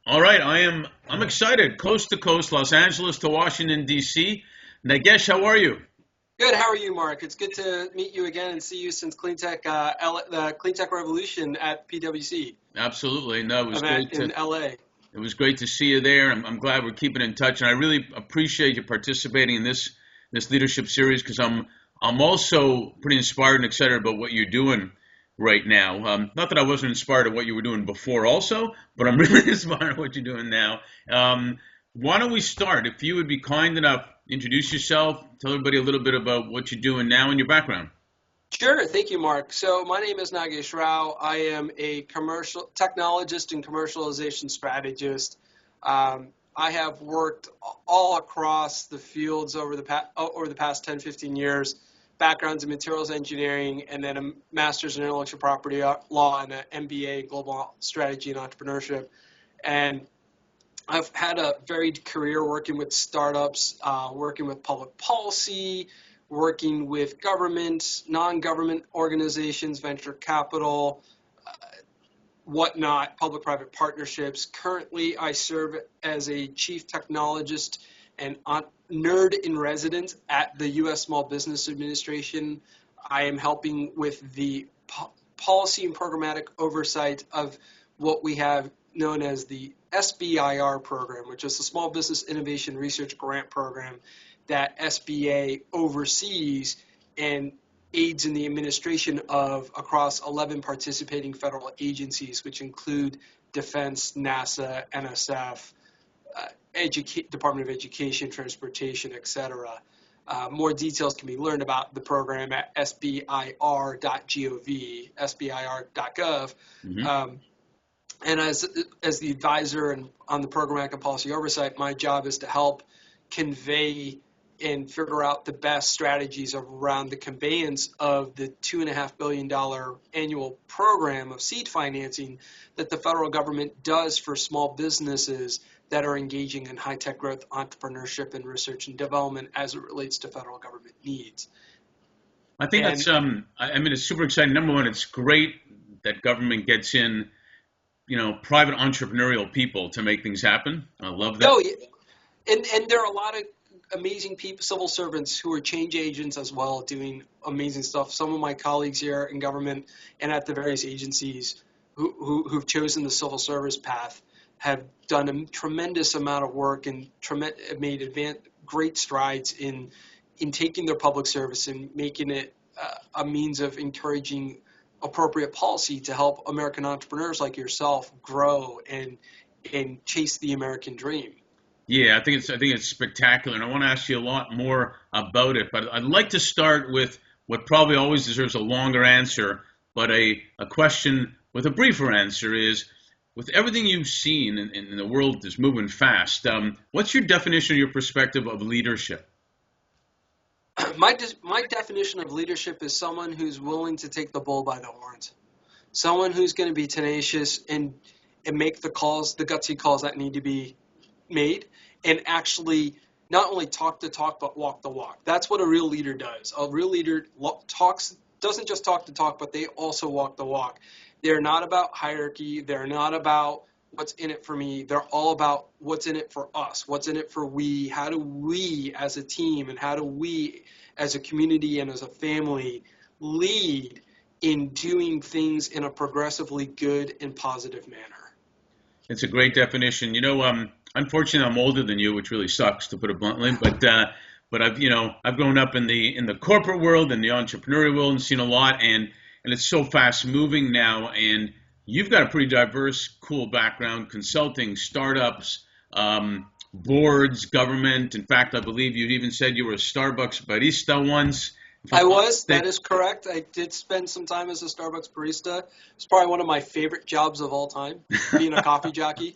All right, I'm excited. Coast to coast, Los Angeles to Washington D.C. Nagesh, how are you? Good. How are you, Mark? It's good to meet you again and see you since the Clean Tech Revolution at PwC Absolutely. No, it was event great to in LA. it was great to see you there. I'm glad we're keeping in touch, and I really appreciate you participating in this leadership series because I'm also pretty inspired and excited about what you're doing right now. Not that I wasn't inspired at what you were doing before, also, but I'm really inspired at what you're doing now. Why don't we start? If you would be kind enough, introduce yourself, tell everybody a little bit about what you're doing now and your background. Sure. Thank you, Mark. So my name is Nagesh Rao. I am a commercial technologist and commercialization strategist. I have worked all across the fields over the past 10, 15 years. Backgrounds in materials engineering, and then a master's in intellectual property law and an MBA in global strategy and entrepreneurship. And I've had a varied career working with startups, working with public policy, working with government, non-government organizations, venture capital, whatnot, public-private partnerships. Currently, I serve as a chief technologist and nerd in residence at the U.S. Small Business Administration. I am helping with the policy and programmatic oversight of what we have known as the SBIR program, which is the Small Business Innovation Research Grant Program that SBA oversees and aids in the administration of across 11 participating federal agencies, which include Defense, NASA, NSF, Department of Education, Transportation, etc. More details can be learned about the program at sbir.gov, sbir.gov. Hmm. And as the advisor and on the programmatic and policy oversight, my job is to help convey and figure out the best strategies around the conveyance of the $2.5 billion annual program of seed financing that the federal government does for small businesses that are engaging in high-tech growth, entrepreneurship, and research and development as it relates to federal government needs. I think And that's I mean, it's super exciting. Number one, it's great that government gets in, private entrepreneurial people to make things happen. I love that. no, and there are a lot of amazing people, civil servants who are change agents as well, doing amazing stuff. Some of my colleagues here in government and at the various agencies who've chosen the civil service path have done a tremendous amount of work and made great strides in taking their public service and making it a means of encouraging appropriate policy to help American entrepreneurs like yourself grow and chase the American dream. Yeah, I think it's spectacular, and I want to ask you a lot more about it. But I'd like to start with what probably always deserves a longer answer, but a question with a briefer answer is, with everything you've seen in the world that's moving fast, what's your definition or your perspective of leadership? My definition of leadership is someone who's willing to take the bull by the horns, someone who's going to be tenacious and make the calls, the gutsy calls that need to be made, and actually not only talk the talk but walk the walk. That's what a real leader does. A real leader doesn't just talk the talk, but they also walk the walk. They're not about hierarchy. They're not about what's in it for me. They're all about what's in it for us. What's in it for we? How do we as a team and how do we as a community and as a family lead in doing things in a progressively good and positive manner? It's a great definition. Unfortunately, I'm older than you, which really sucks to put it bluntly. But I've grown up in the corporate world and the entrepreneurial world and seen a lot, and it's so fast moving now. And you've got a pretty diverse, cool background: consulting, startups, boards, government. In fact, I believe you even said you were a Starbucks barista once. I was. That is correct. I did spend some time as a Starbucks barista. It's probably one of my favorite jobs of all time, being a coffee jockey.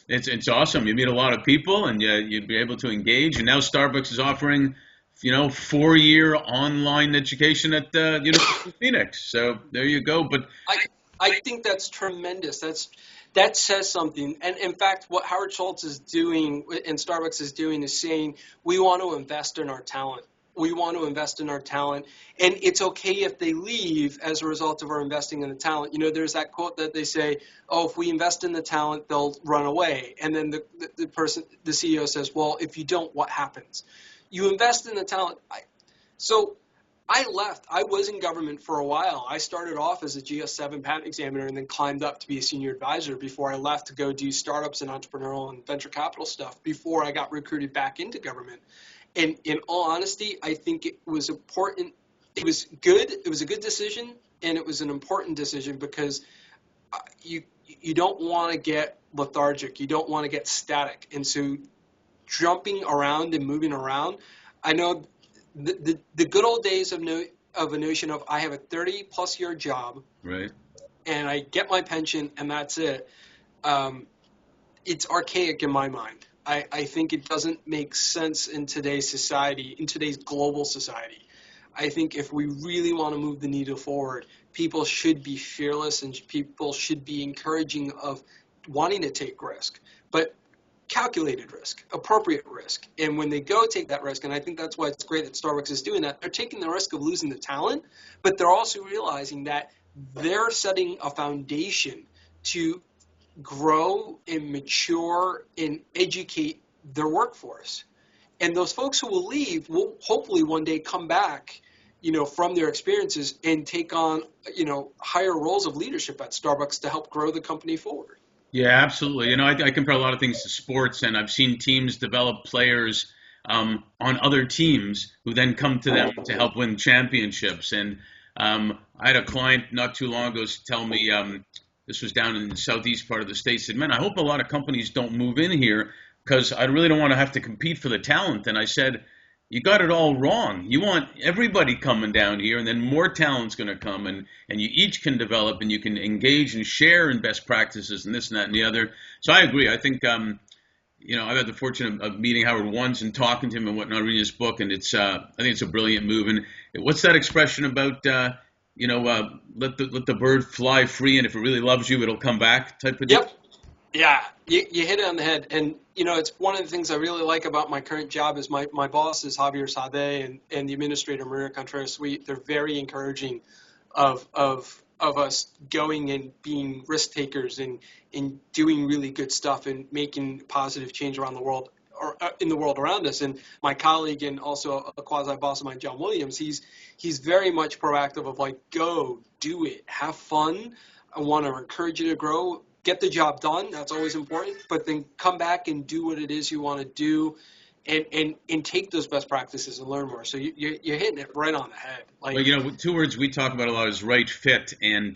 It's awesome. You meet a lot of people, and you'd be able to engage. And now Starbucks is offering, 4-year online education at University of Phoenix. So there you go. But I think that's tremendous. That says something. And in fact, what Howard Schultz is doing and Starbucks is doing is saying we want to invest in our talent. We want to invest in our talent, and it's okay if they leave as a result of our investing in the talent. There's that quote that they say, "Oh, if we invest in the talent, they'll run away." And then the CEO says, "Well, if you don't, what happens?" You invest in the talent. So I left. I was in government for a while. I started off as a GS7 patent examiner and then climbed up to be a senior advisor before I left to go do startups and entrepreneurial and venture capital stuff before I got recruited back into government. And in all honesty, I think it was important. It was good. It was a good decision, and it was an important decision because you don't want to get lethargic. You don't want to get static. And so jumping around and moving around, I know the good old days of a notion of I have a 30-plus year job, right, and I get my pension, and that's it. It's archaic in my mind. I think it doesn't make sense in today's society, in today's global society. I think if we really want to move the needle forward, people should be fearless and people should be encouraging of wanting to take risk, but calculated risk, appropriate risk. And when they go take that risk, and I think that's why it's great that Starbucks is doing that, they're taking the risk of losing the talent, but they're also realizing that they're setting a foundation to grow and mature and educate their workforce. And those folks who will leave will hopefully one day come back, from their experiences and take on, higher roles of leadership at Starbucks to help grow the company forward. Yeah, absolutely. I compare a lot of things to sports, and I've seen teams develop players on other teams who then come to them to help win championships. And I had a client not too long ago tell me, this was down in the southeast part of the state, said, "Man, I hope a lot of companies don't move in here because I really don't want to have to compete for the talent." And I said, "You got it all wrong. You want everybody coming down here, and then more talent's going to come, and you each can develop, and you can engage and share in best practices and this and that and the other." So I agree. I think, I've had the fortune of meeting Howard once and talking to him and whatnot, reading his book, and I think it's a brilliant move. And what's that expression about, let the bird fly free, and if it really loves you, it'll come back type of deal? Yep. Yeah, you hit it on the head. And, it's one of the things I really like about my current job is my boss is Javier Sade and the administrator, Maria Contreras. They're very encouraging of us going and being risk takers and doing really good stuff and making positive change around the world or in the world around us. And my colleague and also a quasi boss of mine, John Williams, he's very much proactive of like, go do it, have fun. I want to encourage you to grow. Get the job done. That's always important. But then come back and do what it is you want to do, and take those best practices and learn more. So you're hitting it right on the head. Like, well, two words we talk about a lot is right fit, and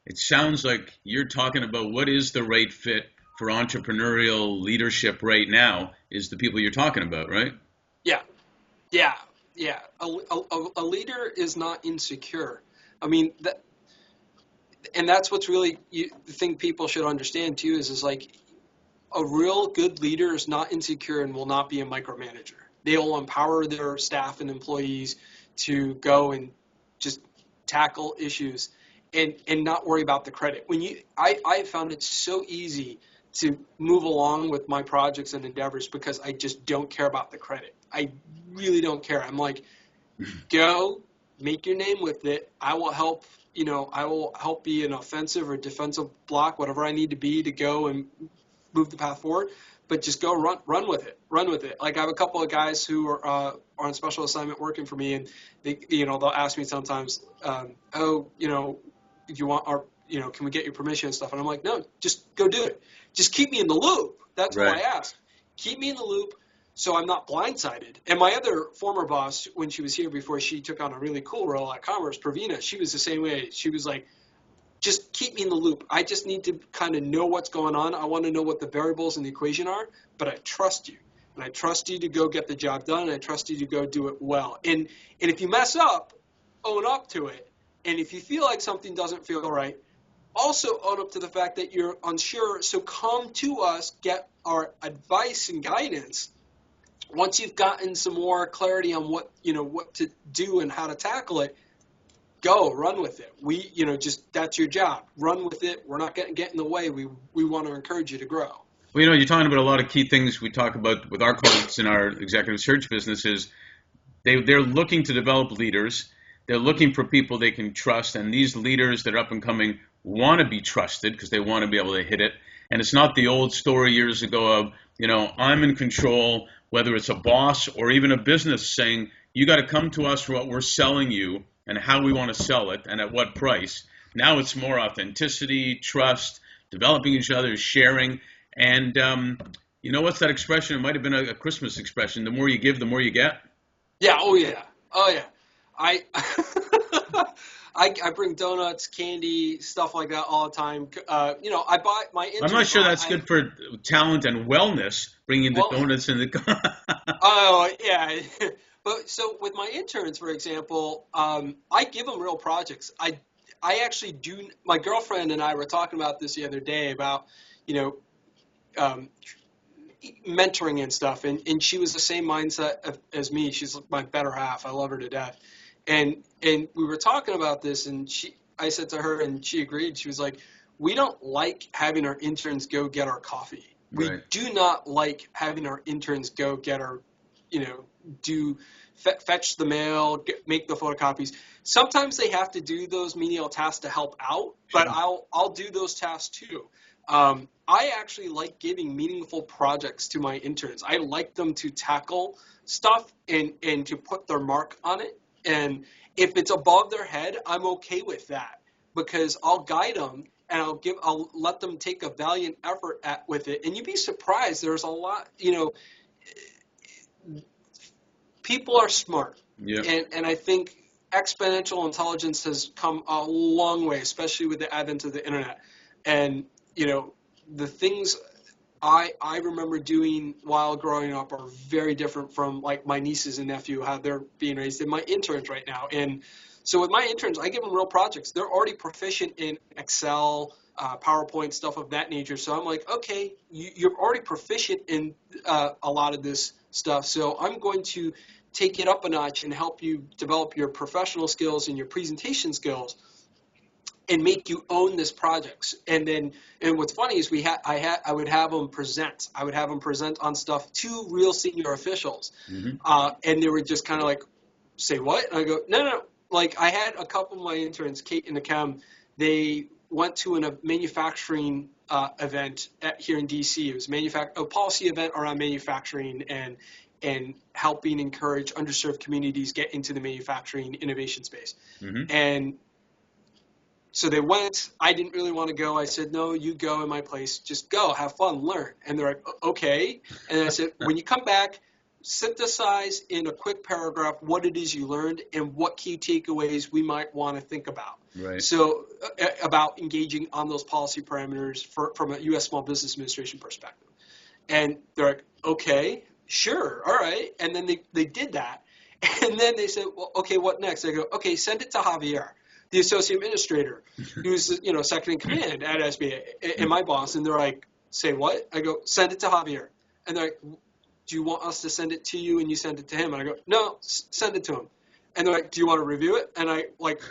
it sounds like you're talking about what is the right fit for entrepreneurial leadership right now is the people you're talking about, right? Yeah. A leader is not insecure. I mean that. And that's what's really the thing people should understand too is like a real good leader is not insecure and will not be a micromanager. They will empower their staff and employees to go and just tackle issues and not worry about the credit. I found it so easy to move along with my projects and endeavors because I just don't care about the credit. I really don't care. I'm like, go make your name with it. I will help. I will help be an offensive or defensive block, whatever I need to be to go and move the path forward. But just go run with it. Run with it. Like I have a couple of guys who are on special assignment working for me, and they'll ask me sometimes, if you want, or can we get your permission and stuff? And I'm like, no, just go do it. Just keep me in the loop. That's right. What I ask. Keep me in the loop. So I'm not blindsided. And my other former boss, when she was here before she took on a really cool role at Commerce, Pravina, she was the same way. She was like, just keep me in the loop. I just need to kind of know what's going on. I want to know what the variables in the equation are, but I trust you. And I trust you to go get the job done, and I trust you to go do it well. And if you mess up, own up to it. And if you feel like something doesn't feel right, also own up to the fact that you're unsure. So come to us, get our advice and guidance. Once you've gotten some more clarity on what to do and how to tackle it, go run with it. That's your job. Run with it. We're not going to get in the way. We want to encourage you to grow. Well, you're talking about a lot of key things we talk about with our clients in our executive search businesses. they're looking to develop leaders. They're looking for people they can trust, and these leaders that are up and coming want to be trusted because they want to be able to hit it. And it's not the old story years ago of, I'm in control, whether it's a boss or even a business saying, you got to come to us for what we're selling you and how we want to sell it and at what price. Now it's more authenticity, trust, developing each other, sharing. And what's that expression? It might have been a Christmas expression. The more you give, the more you get. Yeah. Oh yeah. Oh yeah. I I bring donuts, candy, stuff like that all the time. I buy my interns. I'm not sure that's good for talent and wellness, bringing the donuts and the. Oh yeah. But so with my interns, for example, I give them real projects. I actually do. My girlfriend and I were talking about this the other day about, mentoring and stuff, and she was the same mindset as me. She's my better half. I love her to death, and we were talking about this, and I said to her, and she agreed. She was like, "We don't like having our interns go get our coffee. We do not like having our interns go get our, fetch the mail, make the photocopies. Sometimes they have to do those menial tasks to help out, but I'll do those tasks too." I actually like giving meaningful projects to my interns. I like them to tackle stuff and to put their mark on it. And if it's above their head, I'm okay with that because I'll guide them and I'll let them take a valiant effort with it. And you'd be surprised. There's a lot, people are smart. Yeah. And I think exponential intelligence has come a long way, especially with the advent of the internet. And the things I remember doing while growing up are very different from like my nieces and nephew, how they're being raised, and my interns right now. And so with my interns, I give them real projects. They're already proficient in Excel, PowerPoint, stuff of that nature. So I'm like, okay, you're already proficient in a lot of this stuff. So I'm going to take it up a notch and help you develop your professional skills and your presentation skills, and make you own this project. And what's funny is I would have them present. I would have them present on stuff to real senior officials, and they were just kind of like, "Say what?" And I go, "No." Like I had a couple of my interns, Kate and Akem, they went to a manufacturing event here in DC. It was a policy event around manufacturing and helping encourage underserved communities get into the manufacturing innovation space, and so they went. I didn't really want to go. I said, "No, you go in my place. Just go, have fun, learn." And they're like, "Okay." And I said, "When you come back, synthesize in a quick paragraph what it is you learned and what key takeaways we might want to think about." Right. So about engaging on those policy parameters from a U.S. Small Business Administration perspective. And they're like, "Okay, sure, all right." And then they did that. And then they said, "Well, okay, what next?" I go, "Okay, send it to Javier, the associate administrator, who's second in command at SBA, and my boss." And they're like, "Say what?" I go, "Send it to Javier." And they're like, "Do you want us to send it to you and you send it to him?" And I go, "No, send it to him." And they're like, "Do you want to review it?" And I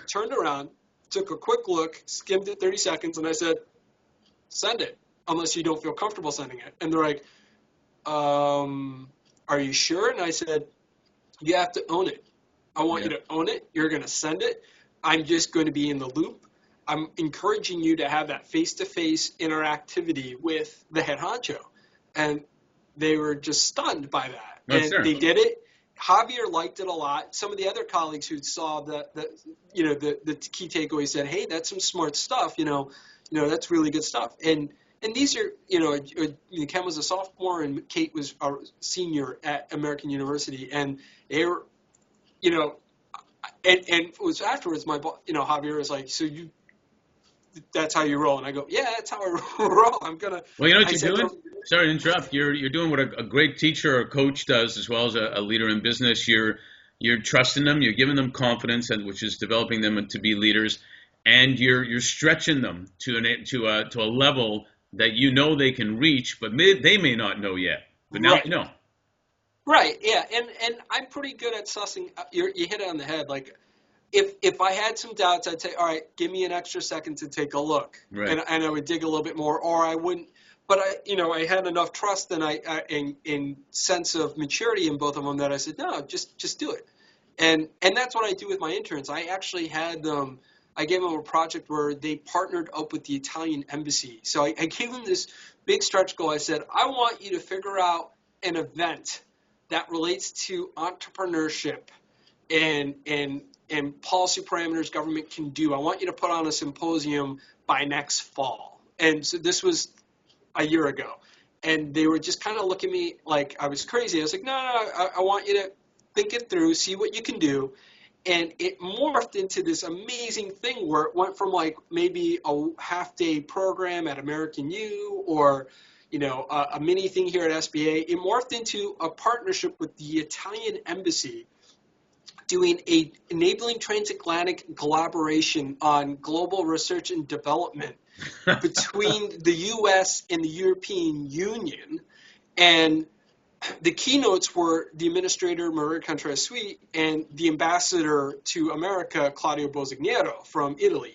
turned around, took a quick look, skimmed it 30 seconds, and I said, "Send it, unless you don't feel comfortable sending it." And they're like, "Are you sure?" And I said, "You have to own it. I want you to own it. You're going to send it. I'm just going to be in the loop. I'm encouraging you to have that face-to-face interactivity with the head honcho." And they were just stunned by that. They did it. Javier liked it a lot. Some of the other colleagues who saw the key takeaway said, "Hey, that's some smart stuff. That's really good stuff." And these are, Ken was a sophomore and Kate was a senior at American University, and they were, and it was afterwards, my boss, Javier was like, "So that's how you roll?" And I go, "Yeah, that's how I roll. I'm gonna." Well, you know what you're doing? Sorry to interrupt. You're doing what a great teacher or coach does, as well as a leader in business. You're trusting them. You're giving them confidence, which is developing them to be leaders, and you're stretching them to a level that they can reach, but they may not know yet. But now you know. Right. Yeah. And I'm pretty good at sussing. You hit it on the head. Like, if I had some doubts, I'd say, "All right, give me an extra second to take a look," and I would dig a little bit more, or I wouldn't. But I had enough trust and in sense of maturity in both of them that I said, "No, just do it." And that's what I do with my interns. I actually had them. I gave them a project where they partnered up with the Italian embassy. So I gave them this big stretch goal. I said, I want you to figure out an event that relates to entrepreneurship and policy parameters government can do. I want you to put on a symposium by next fall. And so this was a year ago. And they were just kind of looking at me like I was crazy. I was like, no, I want you to think it through, see what you can do. And it morphed into this amazing thing where it went from like maybe a half-day program at American U or, a mini thing here at SBA. It morphed into a partnership with the Italian embassy doing a enabling transatlantic collaboration on global research and development between the U.S. and the European Union. And the keynotes were the administrator, Maria Contreras-Sweet, and the ambassador to America, Claudio Bosignero from Italy.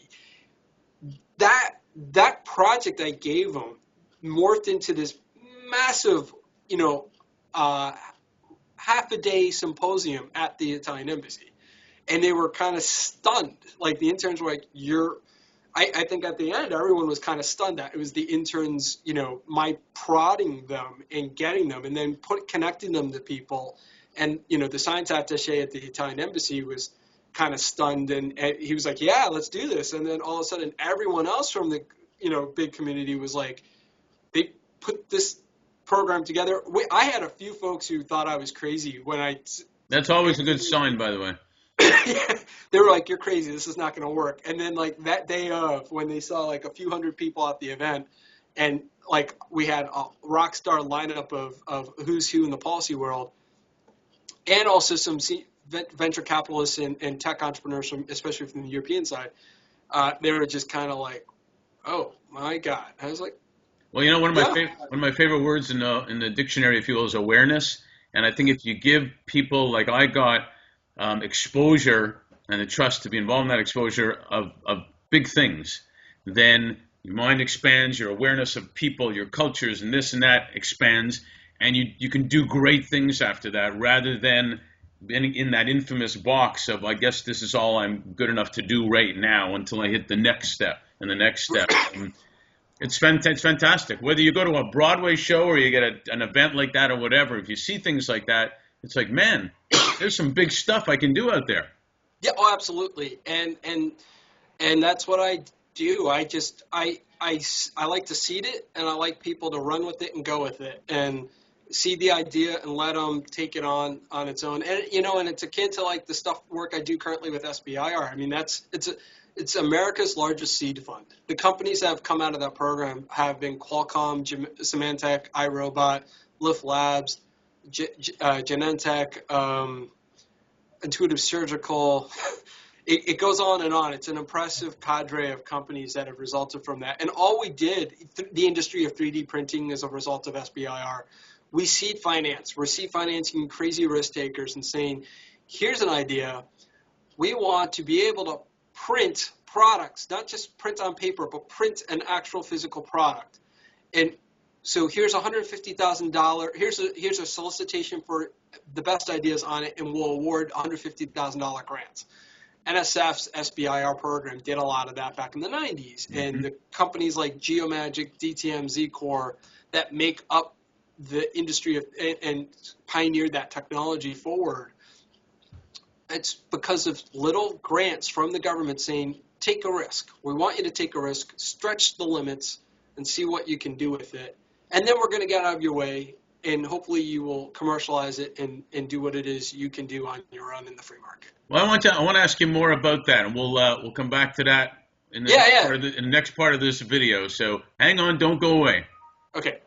That project I gave them morphed into this massive, half-a-day symposium at the Italian embassy. And they were kind of stunned. Like, the interns were like, I think at the end, everyone was kind of stunned that it was the interns, my prodding them and getting them and then connecting them to people. And, the science attaché at the Italian embassy was kind of stunned. And he was like, yeah, let's do this. And then all of a sudden, everyone else from the, big community was like, they put this program together. I had a few folks who thought I was crazy when That's always a good sign, by the way. They were like, you're crazy, this is not going to work. And then like that day of, when they saw like a few hundred people at the event, and like we had a rock star lineup of who's who in the policy world, and also some venture capitalists and tech entrepreneurs, especially from the European side, they were just kind of like, oh my God. I was like, well, one of my favorite words in the dictionary, if you will, is awareness. And I think if you give people, like I got, exposure and the trust to be involved in that exposure of big things, then your mind expands, your awareness of people, your cultures, and this and that expands, and you can do great things after that, rather than being in that infamous box of, I guess this is all I'm good enough to do right now until I hit the next step and the next step. And it's fantastic. Whether you go to a Broadway show or you get an event like that or whatever, if you see things like that, it's like, man, there's some big stuff I can do out there. Yeah, oh, absolutely. And that's what I do. I like to seed it, and I like people to run with it and go with it and seed the idea and let them take it on its own. And and it's akin to like the work I do currently with SBIR. I mean, it's America's largest seed fund. The companies that have come out of that program have been Qualcomm, Symantec, iRobot, Lift Labs, Genentech, Intuitive Surgical. It goes on and on. It's an impressive cadre of companies that have resulted from that. And all we did, the industry of 3D printing as a result of SBIR, we seed finance. We're seed financing crazy risk takers and saying, here's an idea. We want to be able to print products, not just print on paper, but print an actual physical product. And so here's $150,000. Here's a solicitation for the best ideas on it, and we'll award $150,000 grants. NSF's SBIR program did a lot of that back in the 90s, and the companies like Geomagic, DTM, Z-Core that make up the industry and pioneered that technology forward. It's because of little grants from the government saying, take a risk. We want you to take a risk, stretch the limits, and see what you can do with it. And then we're going to get out of your way, and hopefully you will commercialize it and do what it is you can do on your own in the free market. Well, I want to ask you more about that, and we'll come back to that in the next part of this video. So hang on, don't go away. Okay.